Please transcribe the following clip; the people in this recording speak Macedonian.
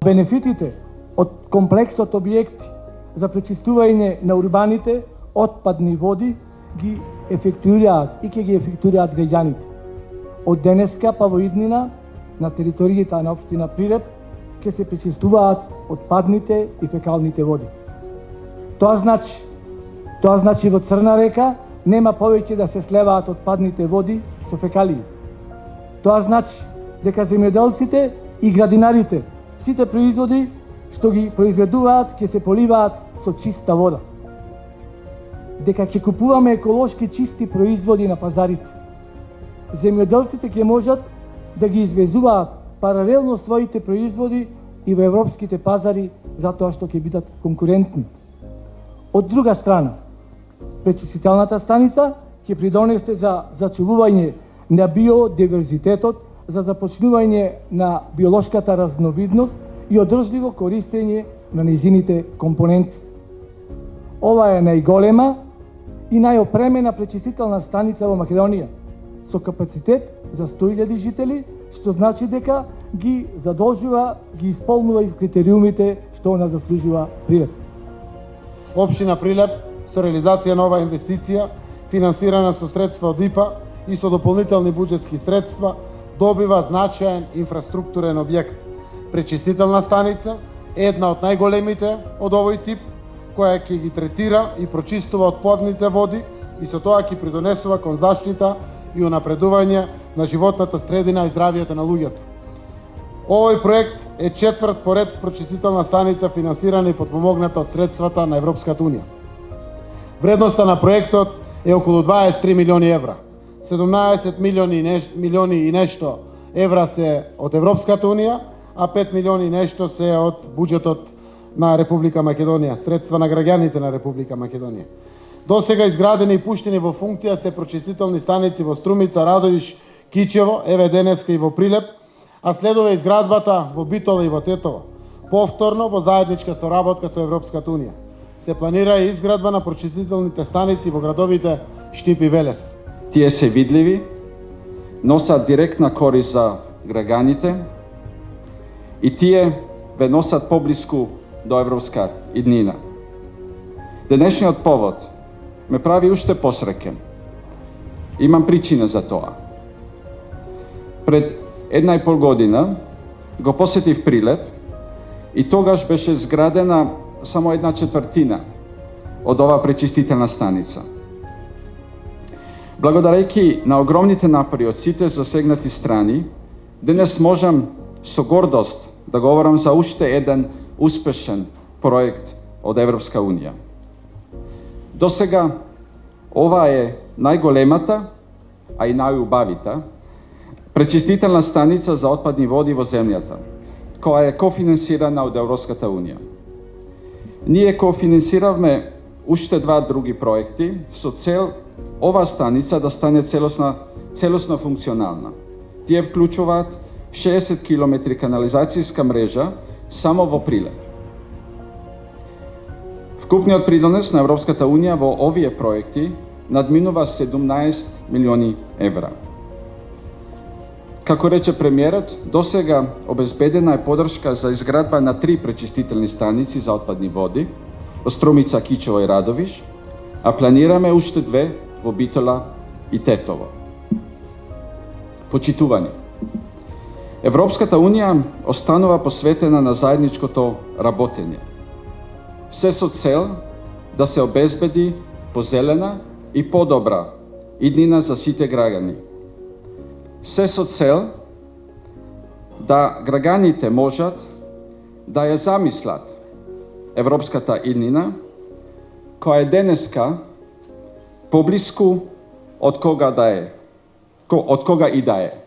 Бенефитите од комплексот објекти за пречистување на урбаните отпадни води ги ефектуираат и ќе ги ефектуираат граѓаните. Од денеска па во иднина на територијата на општина Прилеп ќе се пречистуваат отпадните и фекалните води. Тоа значи во Црна река нема повеќе да се слеваат отпадните води со фекалии. Тоа значи дека земјоделците и градинарите сите производи што ги произведуваат ќе се поливаат со чиста вода. Дека ќе купуваме еколошки чисти производи на пазарите. Земјоделците ќе можат да ги извезуваат паралелно своите производи и во европските пазари затоа што ќе бидат конкурентни. Од друга страна, пречистителната станица ќе придонесе за зачувување на биодиверзитетот, за започнување на биолошката разновидност и одржливо користење на нејзините компоненти. Ова е најголема и најопремена пречистителна станица во Македонија, со капацитет за 100.000 жители, што значи дека ги задолжува, ги исполнува и критериумите што она заслужува Прилеп. Општина Прилеп со реализација на оваа инвестиција, финансирана со средства од ИПА и со дополнителни буџетски средства, добива значаен инфраструктурен објект. Пречистителна станица е една од најголемите од овој тип, која ќе ги третира и прочистува отпадните води и со тоа ќе придонесува кон заштита и унапредување на животната средина и здравието на луѓето. Овој проект е четврт поред прочистителна станица финансирана и подпомогната од средствата на Европската унија. Вредноста на проектот е околу 23 милиони евра. 17 милиони и нешто евра се од Европската унија, а 5 милиони и нешто се од буџетот на Република Македонија, средства на граѓаните на Република Македонија. Досега изградени и пуштени во функција се прочистителни станици во Струмица, Радовиш, Кичево, еве денеска и во Прилеп, а следува изградбата во Битола и во Тетово. Повторно во заедничка соработка со Европската унија. Се планира и изградба на прочистителните станици во градовите Штип и Велес. Тие се видливи, носат директна корист за граѓаните и тие ве носат поблиску до европска иднина. Денешниот повод ме прави уште посреќен. Имам причина за тоа. Пред 1,5 година го посетив Прилеп и тогаш беше зградена само 1/4 од оваа пречистителна станица. Благодарејќи на огромните напори од сите засегнати страни, денес можам со гордост да говорам за уште еден успешен проект од Европска унија. Досега ова е најголемата, а и најубавита пречистителна станица за отпадни води во земјата, која е кофинансирана од Европската унија. Ние кофинансиравме уште два други проекти со цел оваа станица да стане целосно функционална. Тие вклучуваат 60 км канализацијска мрежа само во Прилеп. Вкупниот придонес на Европската унија во овие проекти надминува 17 милиони евра. Како рече премиерот, досега обезбедена е поддршка за изградба на 3 пречистителни станици за отпадни води во Струмица, Кичево и Радовиш, а планираме уште 2 во Битола и Тетово. Почитувани. Европската унија останува посветена на заедничкото работење. Се со цел да се обезбеди позелена и подобра иднина за сите граѓани. Се со цел да граѓаните можат да ја замислат европската иднина, која е денеска поблиску од кога и да е.